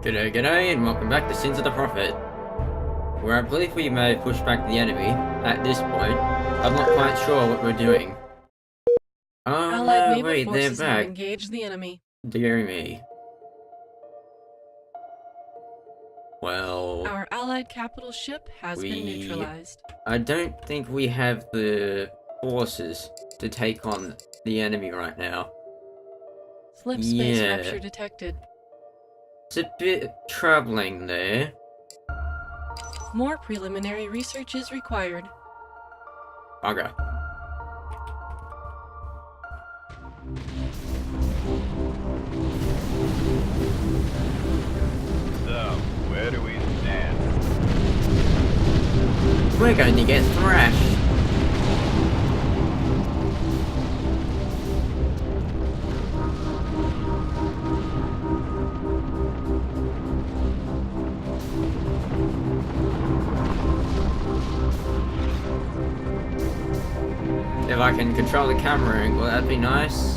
G'day, g'day, and welcome back to Sins of the Prophet, where I believe we may have pushed back the enemy at this point. I'm not quite sure what we're doing. Oh Allied no, naval wait, they're forces have back. engaged the enemy. Dear me. Well, Our Allied capital ship has been neutralized. I don't think we have the forces to take on the enemy right now. Slip space Yeah. rupture detected. It's a bit troubling there. More preliminary research is required. Okay. So, where do we stand? We're going to get thrashed. If I can control the camera angle, that'd be nice.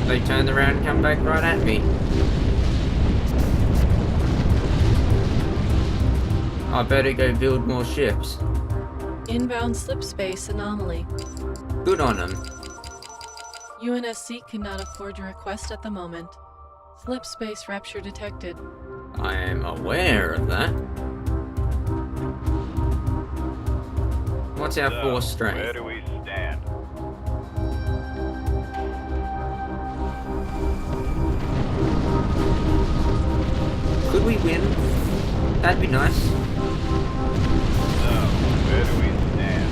They turned around and come back right at me. I better go build more ships. Inbound slip space anomaly. Good on them. UNSC cannot afford your request at the moment. Slip space rupture detected. I am aware of that. What's our So, force where strength? do we stand? Could we win? That'd be nice. So, where do we stand?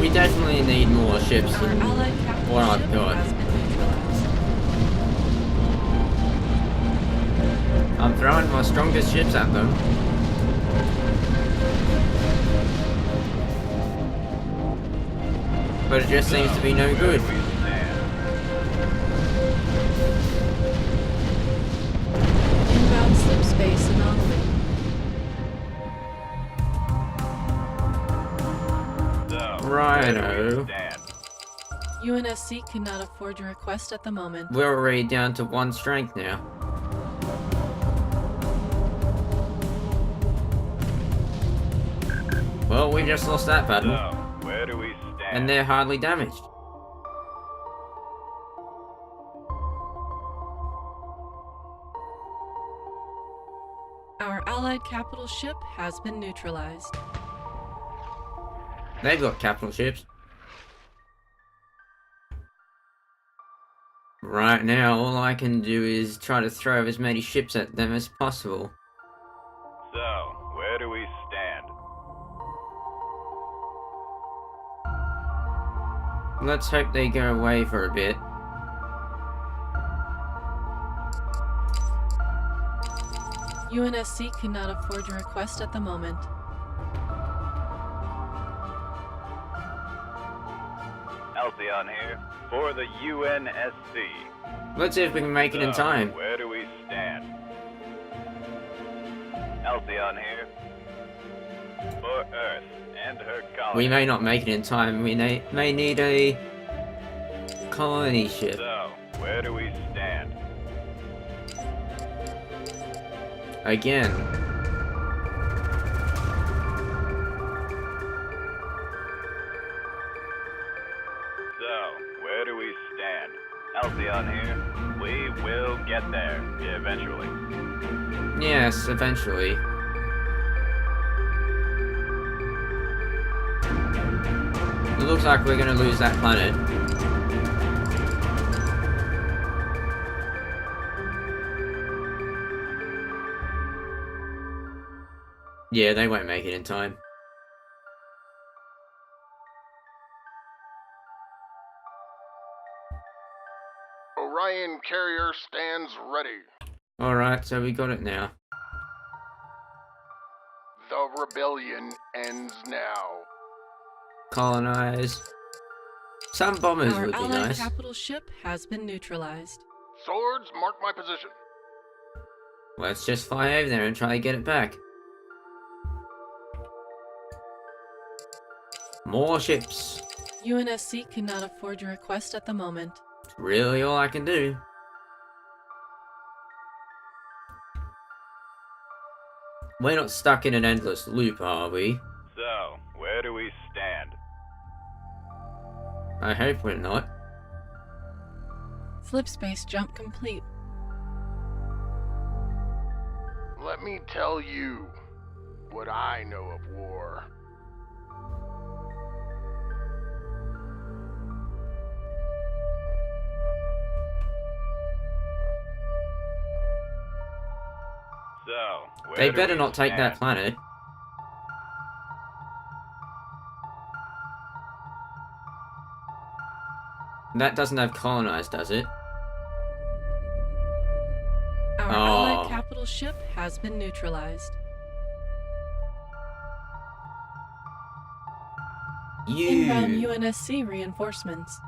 We definitely need more ships Our than Allied capital what I've ship got. has been neutralized. I'm throwing my strongest ships at them. But it just seems to be no Where good. do we stand? Inbound slip space anomaly. So, Righto. where do we stand? UNSC cannot afford your request at the moment. We're already down to 1 strength now. Well, we just lost that battle. So, where do we stand? And they're hardly damaged. Our Allied capital ship has been neutralized. They've got capital ships. Right now, all I can do is try to throw as many ships at them as possible. So, where do we stand? Let's hope they go away for a bit. UNSC cannot afford your request at the moment. Alcyon here for the UNSC. Let's see if we can make it in So, time. where do we stand? Alcyon here for Earth and her colony. We may not make it in time. We may need a colony ship. So, where do we stand? Again. So, where do we stand? Alcyon here. We will get there, eventually. Yes, eventually. It looks like we're gonna lose that planet. Yeah, they won't make it in time. Orion carrier stands ready. Alright, so we got it now. The rebellion ends now. Colonize. Some bombers Our would be Allied nice. capital ship has been neutralized. Swords, mark my position. Let's just fly over there and try to get it back. More ships. UNSC cannot afford your request at the moment. It's really all I can do. We're not stuck in an endless loop, are we? So, where do we stand? I hope we're not. Slipspace jump complete. Let me tell you what I know of war. So, where They do better we not take that stand? planet. That doesn't have colonized, does it? Our Oh. allied capital ship has been neutralized. Inbound You. UNSC reinforcements.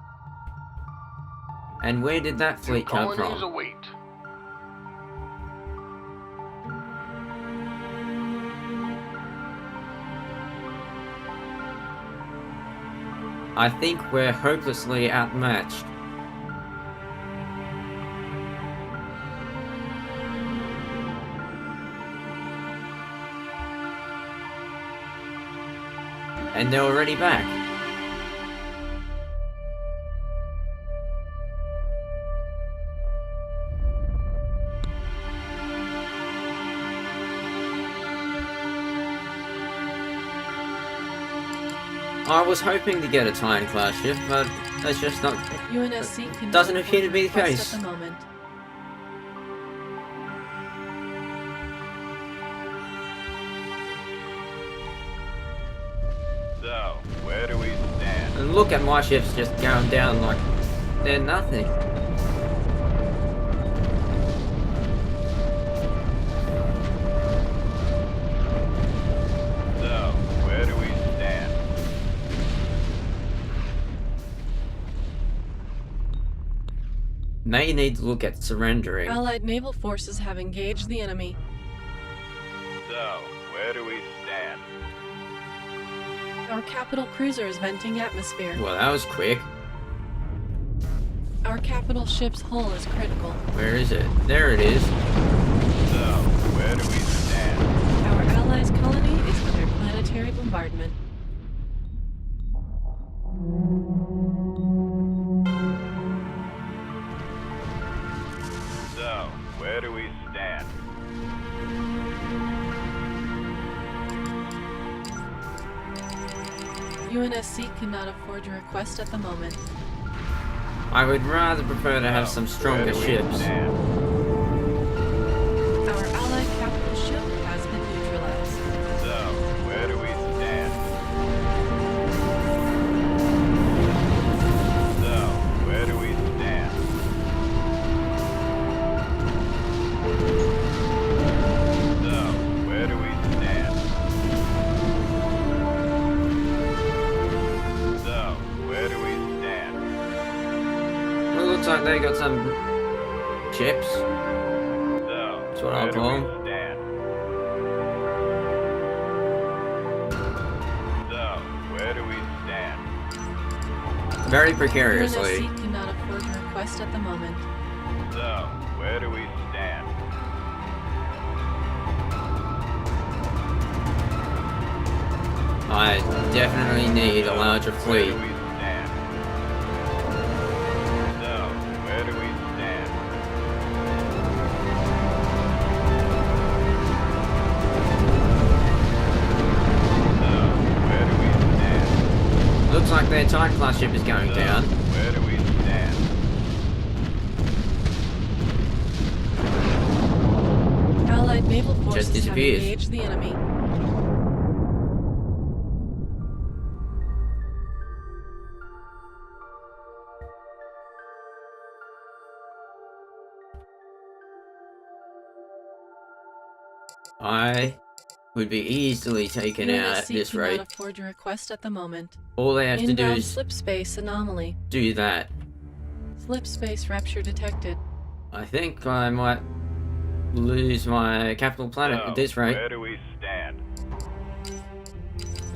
And where did that New fleet come colonies from? await. I think we're hopelessly outmatched. And they're already back. I was hoping to get a Titan class ship, but that's just not. UNSC cannot Doesn't afford appear to your be the request case. at the moment. So, where do we stand? And look at my ships just going down like they're nothing. So, where do we stand? May need to look at surrendering. Allied naval forces have engaged the enemy. So, where do we stand? Our capital cruiser is venting atmosphere. Well, that was quick. Our capital ship's hull is critical. Where is it? There it is. So, where do we stand? Our allies' colony is under planetary bombardment. So, where do we stand? UNSC cannot afford your request at the moment. I would rather prefer to have So, some where stronger do we ships. stand? Our allied capital ship has been neutralized. So, where do we stand? So, where do we stand? So, where do we stand? So, where do we stand? Well, it looks like they got some ships. So, That's what where I'll do call we 'em. stand? So, where do we stand? Very precariously. UNSC cannot afford your request at the moment. So, where do we stand? I definitely need a larger Where fleet. do we stand? So, where do we stand? So, where do we stand? Looks like their Titan class ship is going So, down. where do we stand? Allied naval forces have disappears. engaged the enemy. I would be easily taken out at UNSC this cannot rate. afford your request at the moment. All they have to do Inbound is slipspace anomaly. do that. Slipspace rupture detected. I think I might lose my capital planet So, at this rate. where do we stand?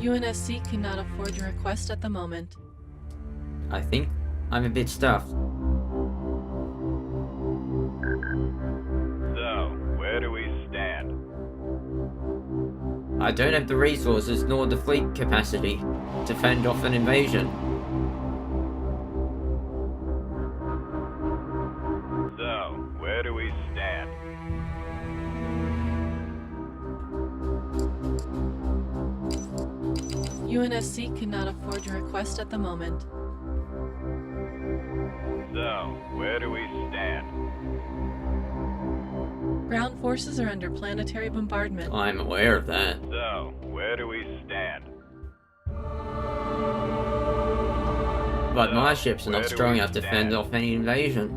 UNSC cannot afford your request at the moment. I think I'm a bit stuffed. So, where do we stand? I don't have the resources nor the fleet capacity to fend off an invasion. So, where do we stand? UNSC cannot afford your request at the moment. So, where do we stand? Ground forces are under planetary bombardment. I'm aware of that. So, where do we stand? But my ships are Where not do strong we enough to fend stand? off any invasion.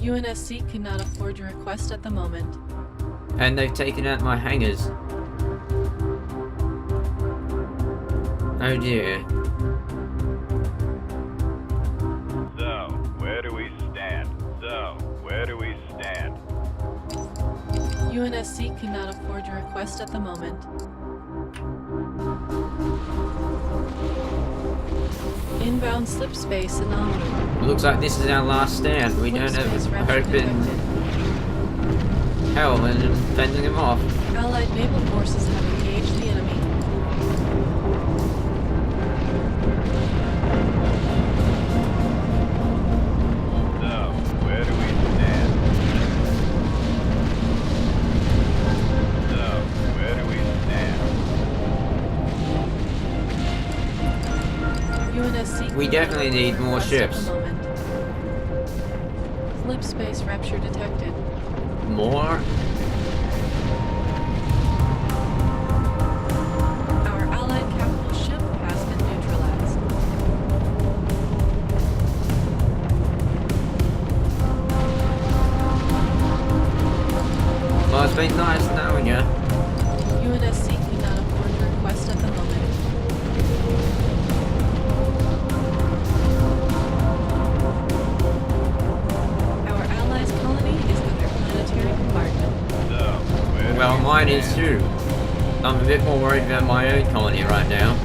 UNSC cannot afford your request at the moment. And they've taken out my hangars. Oh dear. So, where do we stand? So, where do we stand? UNSC cannot afford your request at the moment. Inbound slip space anomaly. Looks like this is our last stand. We don't Slip space have rapture hope in detected. hell in fending them off. Allied naval forces have engaged the enemy. So, where do we stand? So, where do we stand? UNSC We cannot definitely afford need your more request at the ships. moment. Slip space rapture detected. More? Our allied capital ship has been neutralized. Well, it's been nice knowing you. UNSC cannot afford your request at the moment. Our allies' colony is under planetary bombardment. So, where do Well, we mine is stand? too. I'm a bit more worried about my own colony right now.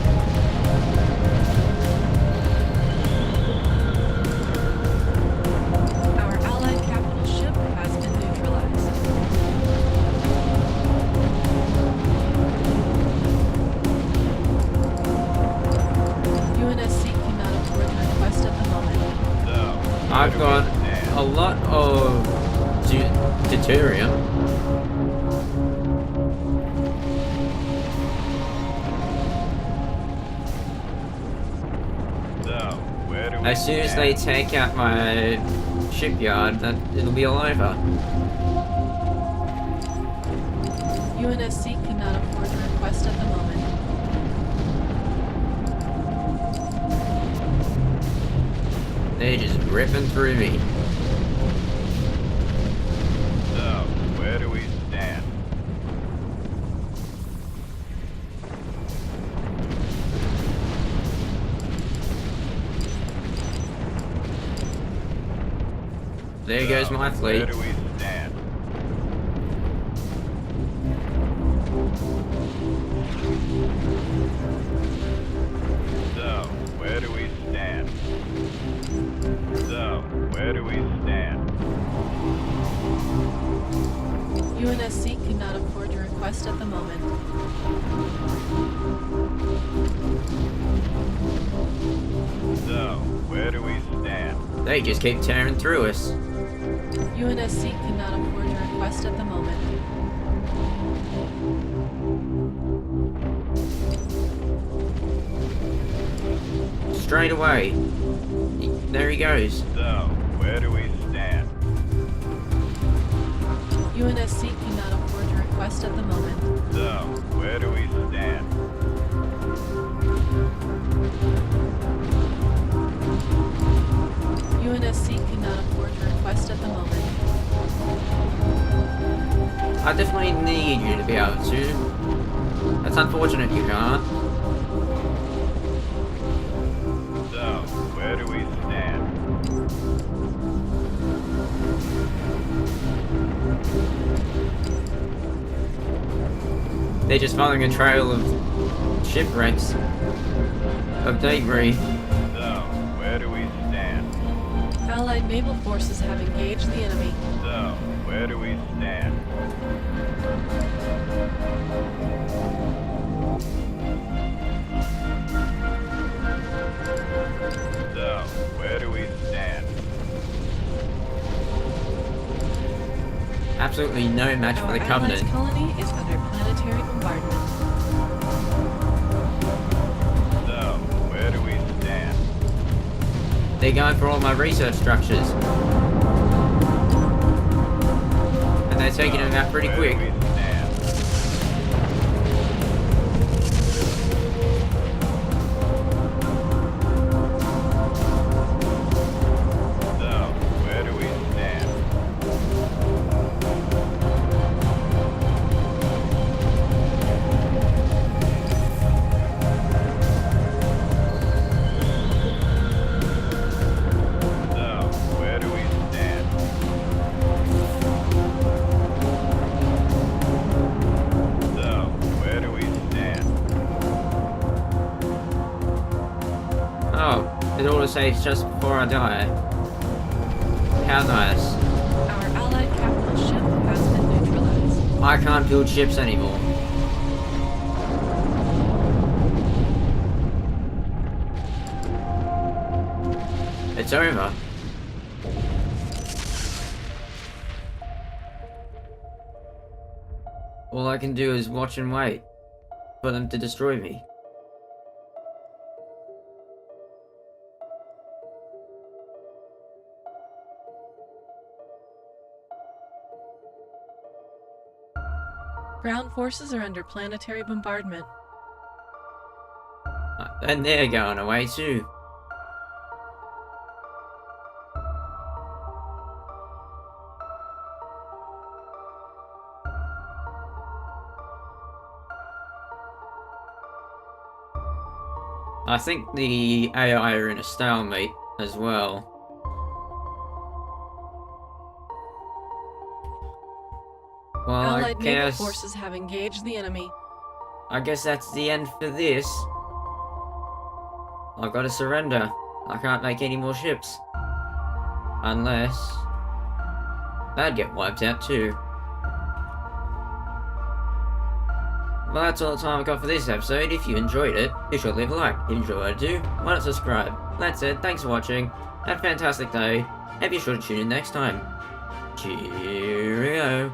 Our allied capital ship has been neutralized. UNSC cannot afford your request at the moment. So, where I've do we got stand? a lot of deuterium. So, where do we As soon as they stand? take out my shipyard, it'll be all over. UNSC cannot afford your request at the moment. They're just ripping through me. So, where do we stand? There goes my Where fleet. do we stand? So, where do we stand? So, where do we stand? UNSC cannot afford your request at the moment. So, where do we stand? They just keep tearing through us. UNSC cannot afford your request at the moment. Straight away. There he goes. So, where do we stand? UNSC cannot afford your request at the moment. So, where do we stand? UNSC cannot afford your request at the moment. I definitely need you to be able to. That's unfortunate you can't. So, where do we stand? They're just following a trail of shipwrecks, of debris. So, where do we stand? Allied naval forces have engaged the enemy. So, where do we stand? So, where do we stand? Absolutely no match for Our the Allied Covenant. colony is under planetary bombardment. So, where do we stand? They're going for all my research structures. And they're taking them out pretty Where quick. do we stand? So, where do we stand? So, where do we stand? So, where do we stand? Oh, it auto-saves just before I die. How nice. Our Allied capital ship has been neutralized. I can't build ships anymore. It's over. All I can do is watch and wait for them to destroy me. Ground forces are under planetary bombardment. And they're going away too. I think the AI are in a stalemate as well. Well, Allied naval I forces have engaged the enemy. guess that's the end for this. I've got to surrender. I can't make any more ships. Unless... that'd get wiped out too. Well, that's all the time I've got for this episode. If you enjoyed it, be sure to leave a like. If you enjoyed what I do, why not subscribe? That's it, thanks for watching, have a fantastic day, and be sure to tune in next time. Cheerio!